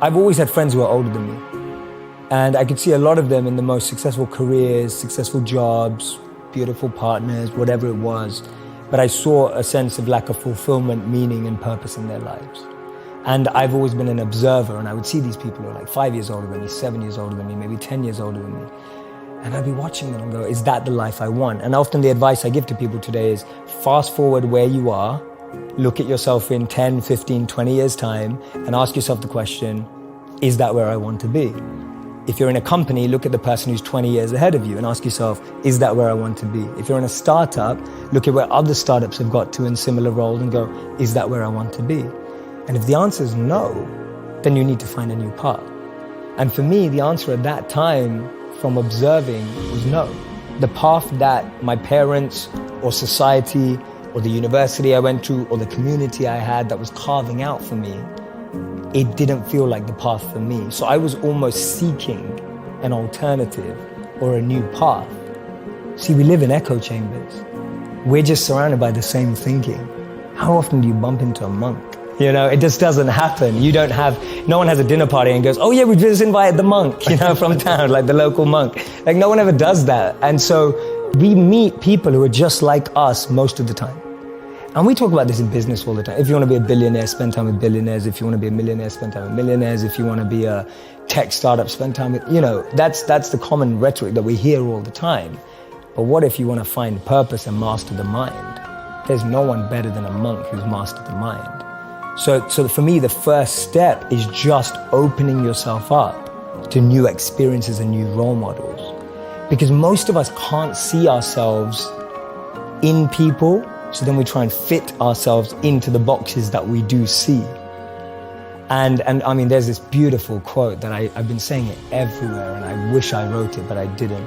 I've always had friends who are older than me. And I could see a lot of them in the most successful careers, successful jobs, beautiful partners, whatever it was. But I saw a sense of lack of fulfillment, meaning and purpose in their lives. And I've always been an observer, and I would see these people who are like 5 years older than me, 7 years older than me, maybe 10 years older than me. And I'd be watching them and go, is that the life I want? And often the advice I give to people today is fast forward where you are, look at yourself in 10, 15, 20 years time and ask yourself the question, is that where I want to be? If you're in a company, look at the person who's 20 years ahead of you and ask yourself, is that where I want to be? If you're in a startup, look at where other startups have got to in similar roles and go, is that where I want to be? And if the answer is no, then you need to find a new path. And for me, the answer at that time from observing was no. The path that my parents or society or the university I went to or the community I had that was carving out for me, it didn't feel like the path for me. So I was almost seeking an alternative or a new path. See, we live in echo chambers. We're just surrounded by the same thinking. How often do you bump into a monk? You know, it just doesn't happen. No one has a dinner party and goes, oh yeah, we just invited the monk, from town, like the local monk. Like no one ever does that. And so we meet people who are just like us most of the time. And we talk about this in business all the time. If you want to be a billionaire, spend time with billionaires. If you want to be a millionaire, spend time with millionaires. If you want to be a tech startup, spend time with, that's the common rhetoric that we hear all the time. But what if you want to find purpose and master the mind? There's no one better than a monk who's mastered the mind. So for me, the first step is just opening yourself up to new experiences and new role models. Because most of us can't see ourselves in people, so then we try and fit ourselves into the boxes that we do see. And I mean, there's this beautiful quote that I've been saying it everywhere, and I wish I wrote it, but I didn't.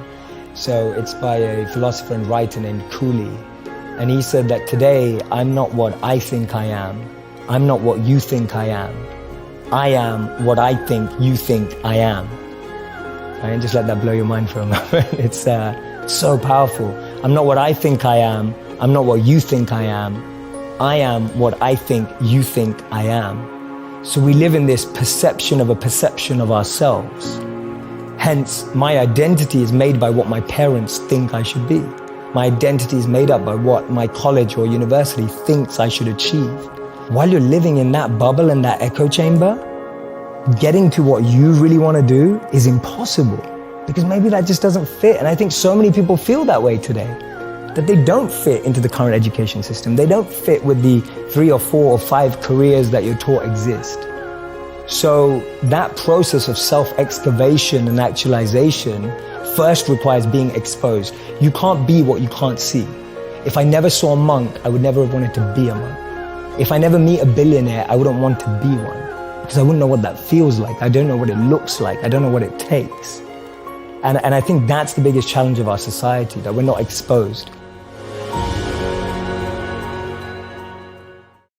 So it's by a philosopher and writer named Cooley. And he said that today, I'm not what I think I am. I'm not what you think I am. I am what I think you think I am. And just let that blow your mind for a moment. It's so powerful. I'm not what I think I am. I'm not what you think I am. I am what I think you think I am. So we live in this perception of a perception of ourselves. Hence, my identity is made by what my parents think I should be. My identity is made up by what my college or university thinks I should achieve. While you're living in that bubble and that echo chamber, getting to what you really want to do is impossible because maybe that just doesn't fit. And I think so many people feel that way today, that they don't fit into the current education system. They don't fit with the 3 or 4 or 5 careers that you're taught exist. So that process of self-excavation and actualization first requires being exposed. You can't be what you can't see. If I never saw a monk, I would never have wanted to be a monk. If I never meet a billionaire, I wouldn't want to be one because I wouldn't know what that feels like. I don't know what it looks like. I don't know what it takes. And I think that's the biggest challenge of our society, that we're not exposed.